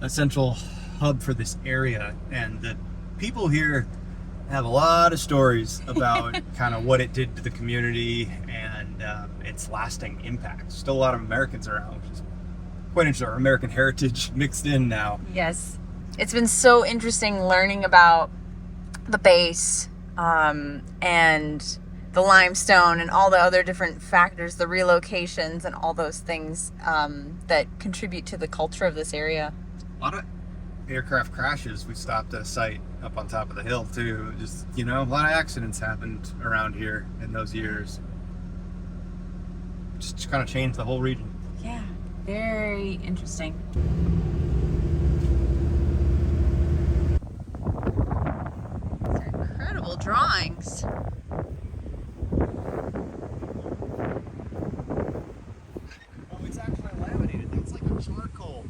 a central hub for this area. And the people here have a lot of stories about kind of what it did to the community and its lasting impact. Still a lot of Americans around, which is quite interesting. Our American heritage mixed in now. Yes. It's been so interesting learning about the base and the limestone and all the other different factors, the relocations and all those things that contribute to the culture of this area. A lot of aircraft crashes. We stopped at a site up on top of the hill too. Just, you know, a lot of accidents happened around here in those years. Just kind of changed the whole region. Yeah, very interesting. These are incredible drawings. Oh, it's actually laminated. That's like a charcoal.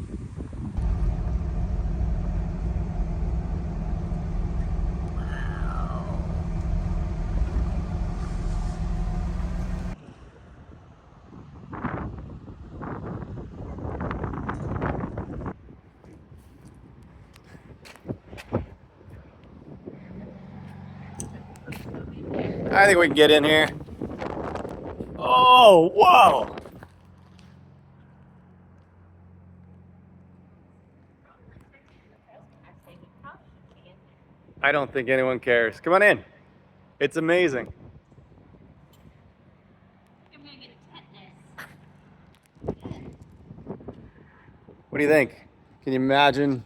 I think we can get in here. Oh, whoa! I don't think anyone cares. Come on in. It's amazing. What do you think? Can you imagine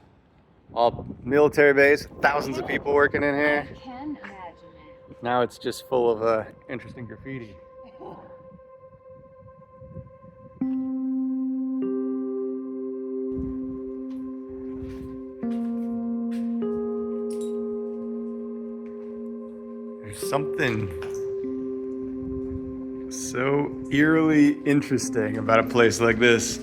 all military base, thousands of people working in here? I can imagine it. Now it's just full of interesting graffiti. There's something so eerily interesting about a place like this.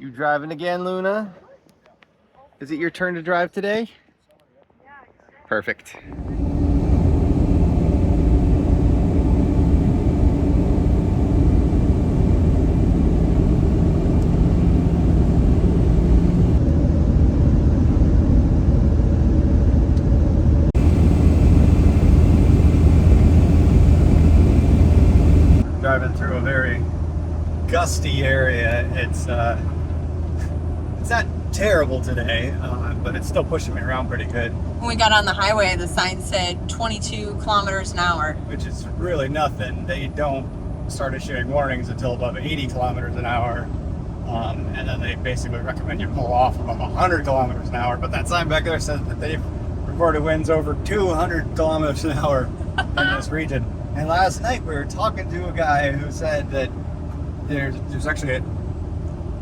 You driving again, Luna? Is it your turn to drive today? Perfect. Driving through a very gusty area. It's not terrible today, but it's still pushing me around pretty good. When we got on the highway, the sign said 22 kilometers an hour. Which is really nothing. They don't start issuing warnings until above 80 kilometers an hour. And then they basically recommend you pull off above 100 kilometers an hour. But that sign back there says that they've recorded winds over 200 kilometers an hour in this region. And last night we were talking to a guy who said that there's actually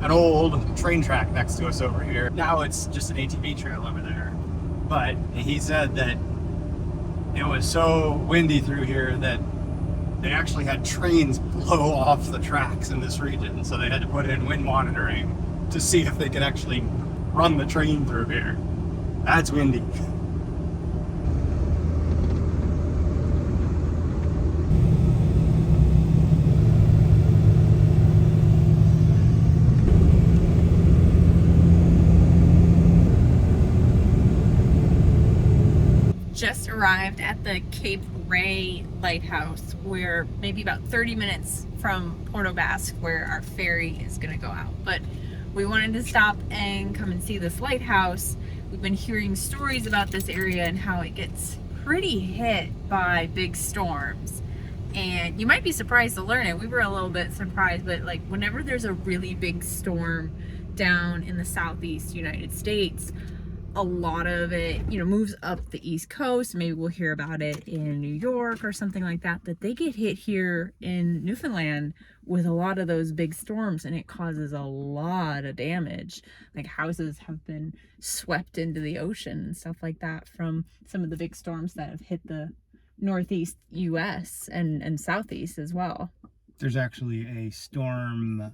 an old train track next to us over here. Now it's just an ATV trail over there. But he said that it was so windy through here that they actually had trains blow off the tracks in this region. So they had to put in wind monitoring to see if they could actually run the train through here. That's windy. Just arrived at the Cape Ray lighthouse. We're maybe about 30 minutes from Port aux Basques where our ferry is gonna go out. But we wanted to stop and come and see this lighthouse. We've been hearing stories about this area and how it gets pretty hit by big storms. And you might be surprised to learn it. We were a little bit surprised, but like whenever there's a really big storm down in the southeast United States, a lot of it, you know, moves up the East Coast. Maybe we'll hear about it in New York or something like that. But they get hit here in Newfoundland with a lot of those big storms, and it causes a lot of damage. Like houses have been swept into the ocean and stuff like that from some of the big storms that have hit the Northeast US and Southeast as well. There's actually a storm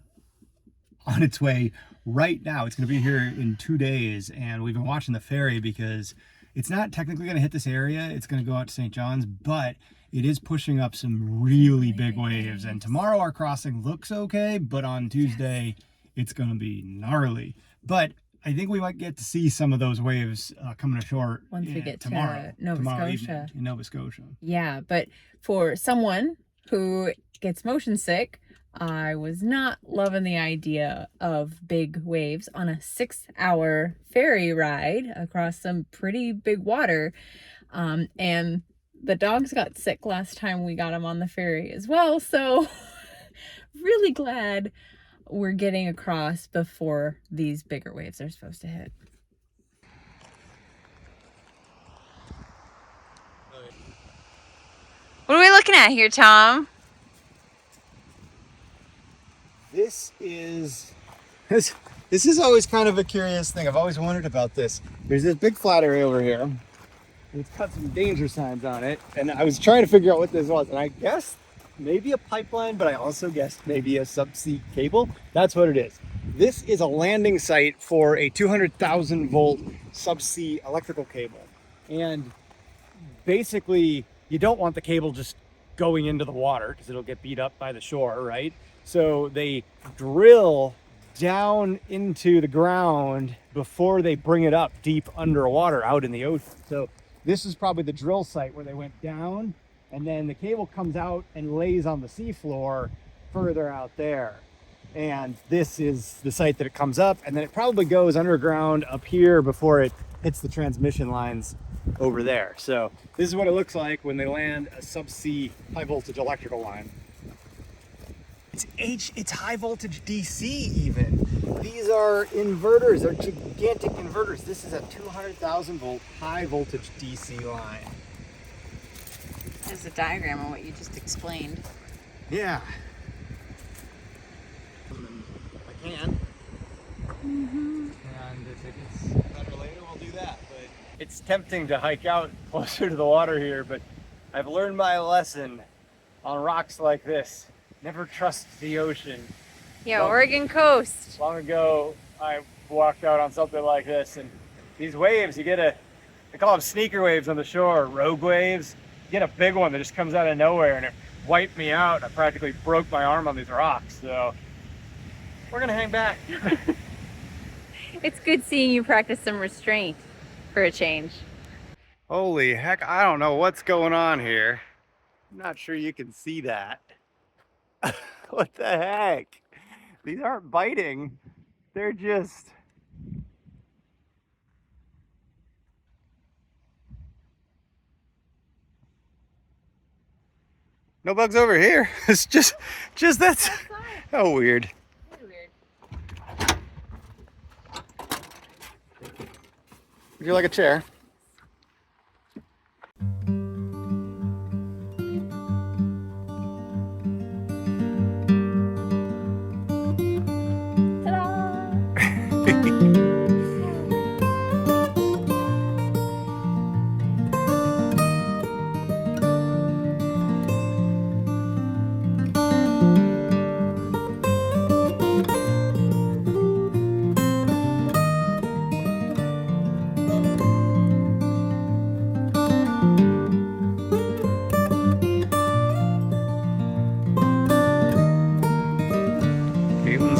on its way right now. It's going to be here in 2 days, and we've been watching the ferry because it's not technically going to hit this area. It's going to go out to St. John's, but it is pushing up some really big waves. And tomorrow our crossing looks okay, but on Tuesday it's going to be gnarly. But I think we might get to see some of those waves coming ashore Once we get tomorrow, to Nova tomorrow Scotia. evening in Nova Scotia. Yeah, but for someone who gets motion sick, I was not loving the idea of big waves on a 6-hour ferry ride across some pretty big water. And the dogs got sick last time we got them on the ferry as well. So really glad we're getting across before these bigger waves are supposed to hit. What are we looking at here, Tom? This is always kind of a curious thing. I've always wondered about this. There's this big flat area over here, and it's got some danger signs on it. And I was trying to figure out what this was, and I guessed maybe a pipeline, but I also guessed maybe a subsea cable. That's what it is. This is a landing site for a 200,000 volt subsea electrical cable. And basically, you don't want the cable just going into the water because it'll get beat up by the shore, right? So they drill down into the ground before they bring it up deep underwater out in the ocean. So this is probably the drill site where they went down, and then the cable comes out and lays on the seafloor further out there. And this is the site that it comes up, and then it probably goes underground up here before it hits the transmission lines over there. So this is what it looks like when they land a subsea high voltage electrical line. It's high voltage DC even. These are inverters, they're gigantic inverters. This is a 200,000 volt high voltage DC line. There's a diagram of what you just explained. Yeah. If I can. And if it gets better later, we'll do that. But it's tempting to hike out closer to the water here, but I've learned my lesson on rocks like this. Never trust the ocean. Yeah, Oregon coast. Long ago, I walked out on something like this, and these waves, they call them sneaker waves on the shore, rogue waves. You get a big one that just comes out of nowhere, and it wiped me out. I practically broke my arm on these rocks, so we're gonna hang back. It's good seeing you practice some restraint for a change. Holy heck, I don't know what's going on here. I'm not sure you can see that. What the heck? These aren't biting. They're just... No bugs over here. It's just that's how weird. Would you like a chair?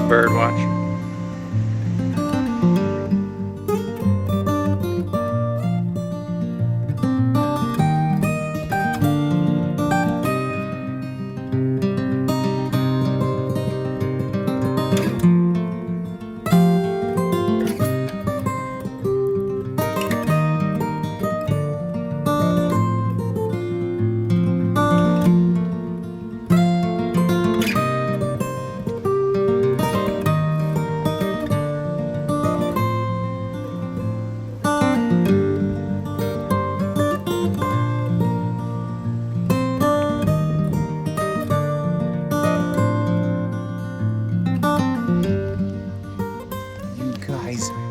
Bird watch.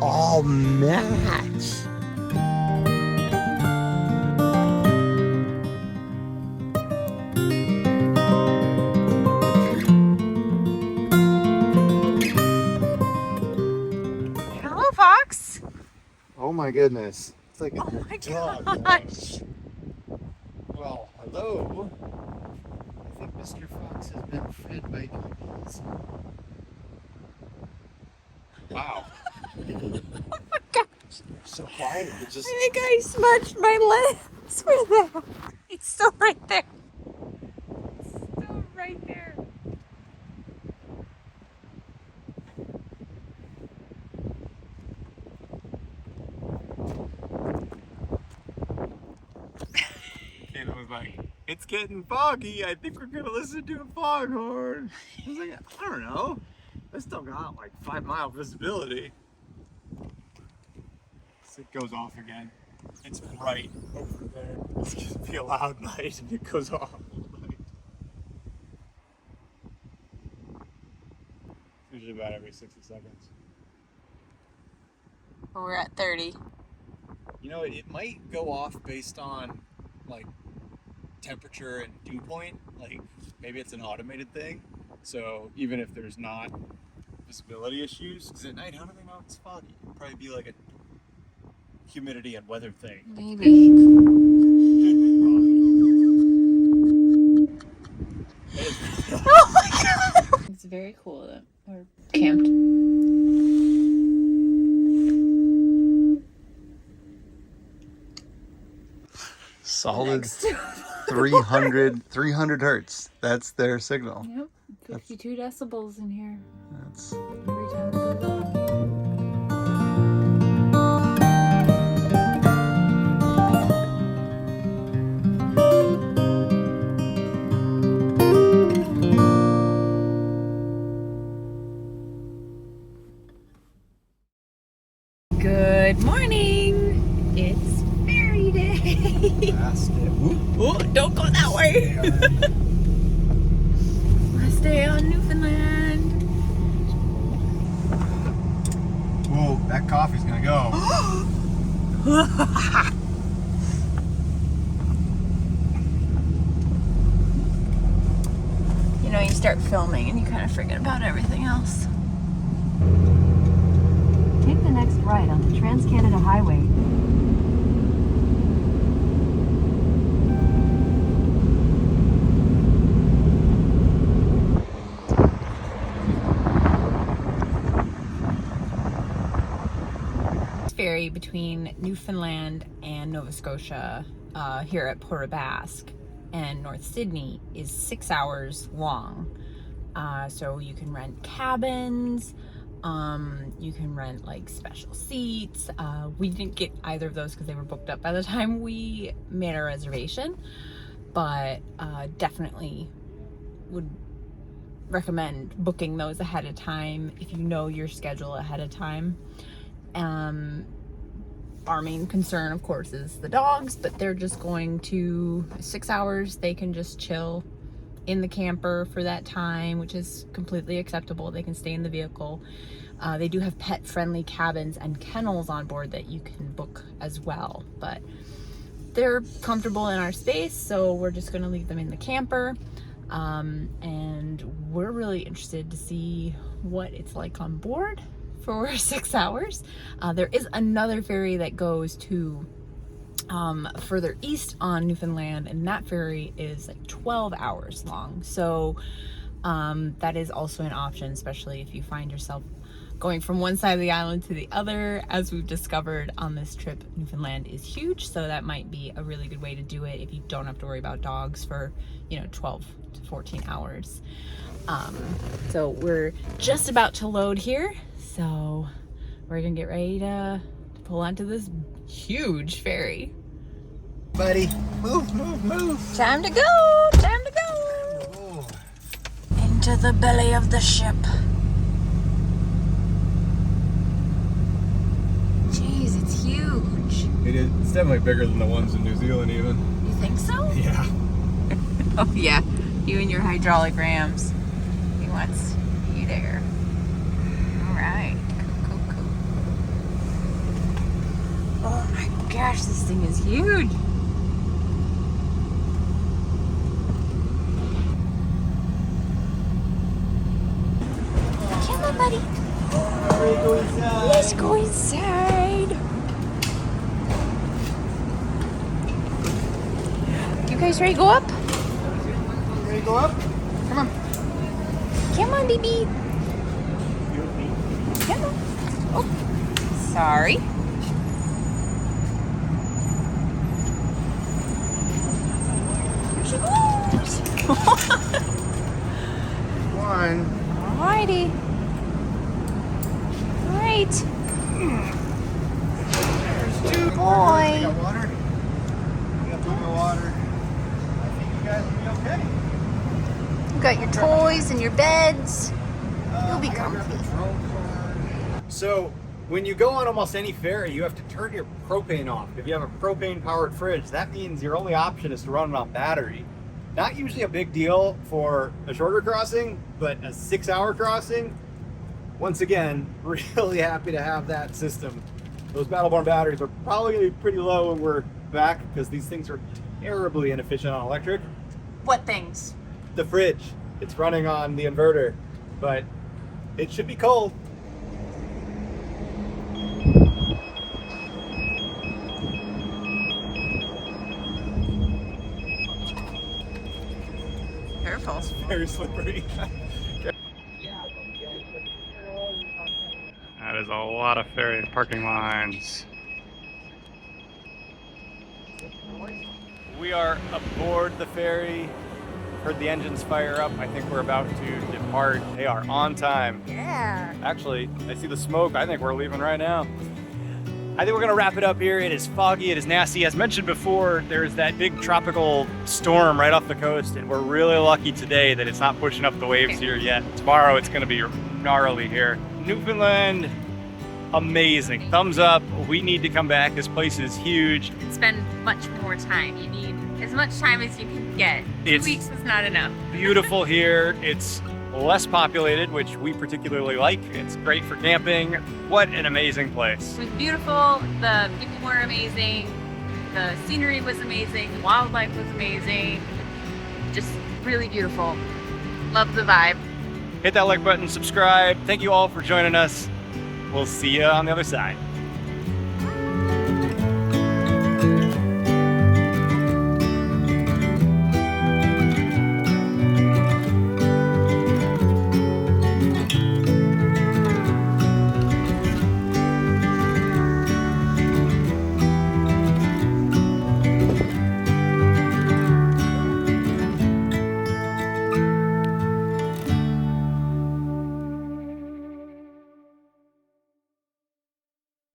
All match. Hello, Fox. Oh my goodness. It's like Oh my dog. gosh. Well, hello. I think Mr. Fox has been fed by dolphins. Wow. Oh my gosh. So quiet. It's just... I think I smudged my legs with that. It's still right there. It's still right there. And I was like, it's getting foggy. I think we're gonna listen to a foghorn. I was like, I don't know. I still got like 5-mile visibility. So it goes off again. It's right over there. It's gonna be a loud night and it goes off. Usually about every 60 seconds. We're at 30. You know, it might go off based on like temperature and dew point. Like maybe it's an automated thing. So even if there's not visibility issues, because at night, how do they know it's foggy? It'll probably be like a humidity and weather thing. Maybe. Oh my god! It's very cool that we're camped. Solid 300 hertz. That's their signal. Yep, 52 decibels in here. That's Every time it goes off. Good morning! It's Ferry Day! fast. Oh, don't go that way! Last day on Newfoundland. Whoa, that coffee's gonna go. You know, you start filming and you kind of forget about everything else. Take the next right onto Trans-Canada Highway. Ferry between Newfoundland and Nova Scotia here at Port Basque and North Sydney is 6 hours long. So you can rent cabins, you can rent like special seats. We didn't get either of those because they were booked up by the time we made our reservation, but definitely would recommend booking those ahead of time if you know your schedule ahead of time. Our main concern, of course, is the dogs, but they're just going to 6 hours. They can just chill in the camper for that time, which is completely acceptable. They can stay in the vehicle. They do have pet-friendly cabins and kennels on board that you can book as well, but they're comfortable in our space, so we're just going to leave them in the camper. And we're really interested to see what it's like on board for 6 hours. There is another ferry that goes to further east on Newfoundland, and that ferry is like 12 hours long. So that is also an option, especially if you find yourself going from one side of the island to the other. As we've discovered on this trip, Newfoundland is huge, so that might be a really good way to do it if you don't have to worry about dogs for, 12 to 14 hours. So we're just about to load here. So we're gonna get ready to pull onto this huge ferry. Buddy, move, move, move. Time to go, time to go. Into the belly of the ship. Jeez, it's huge. It is. It's definitely bigger than the ones in New Zealand even. You think so? Yeah. Oh yeah, you and your hydraulic rams. He wants you there. Alright, cool, cool, cool. Oh my gosh, this thing is huge. Come on, buddy. Let's go inside. You guys ready to go up? Ready to go up? Come on. Come on, baby. Come on. Oh, sorry. Here she goes. One. Alrighty. Alright. There's two. Boy. You got water? You got plenty of water. I think you guys will be okay. You got your toys and your beds. You'll be comfy. So, when you go on almost any ferry, you have to turn your propane off. If you have a propane-powered fridge, that means your only option is to run it on battery. Not usually a big deal for a shorter crossing, but a 6-hour crossing, once again, really happy to have that system. Those Battleborn batteries are probably going to be pretty low when we're back because these things are terribly inefficient on electric. What things? The fridge, it's running on the inverter, but it should be cold. Careful. It's very slippery. That is a lot of ferry parking lines. We are aboard the ferry. Heard the engines fire up. I think we're about to depart. They are on time. Yeah. Actually, I see the smoke. I think we're leaving right now. I think we're gonna wrap it up here. It is foggy, it is nasty. As mentioned before, there's that big tropical storm right off the coast, and we're really lucky today that it's not pushing up the waves here yet. Tomorrow it's gonna be gnarly here. Newfoundland, amazing. Thumbs up. We need to come back. This place is huge. Spend much more time. You need as much time as you can get. 2 It's weeks is not enough. Beautiful here. It's less populated, which we particularly like. It's great for camping. What an amazing place. It was beautiful. The people were amazing. The scenery was amazing. The wildlife was amazing. Just really beautiful. Love the vibe. Hit that like button, subscribe. Thank you all for joining us. We'll see you on the other side.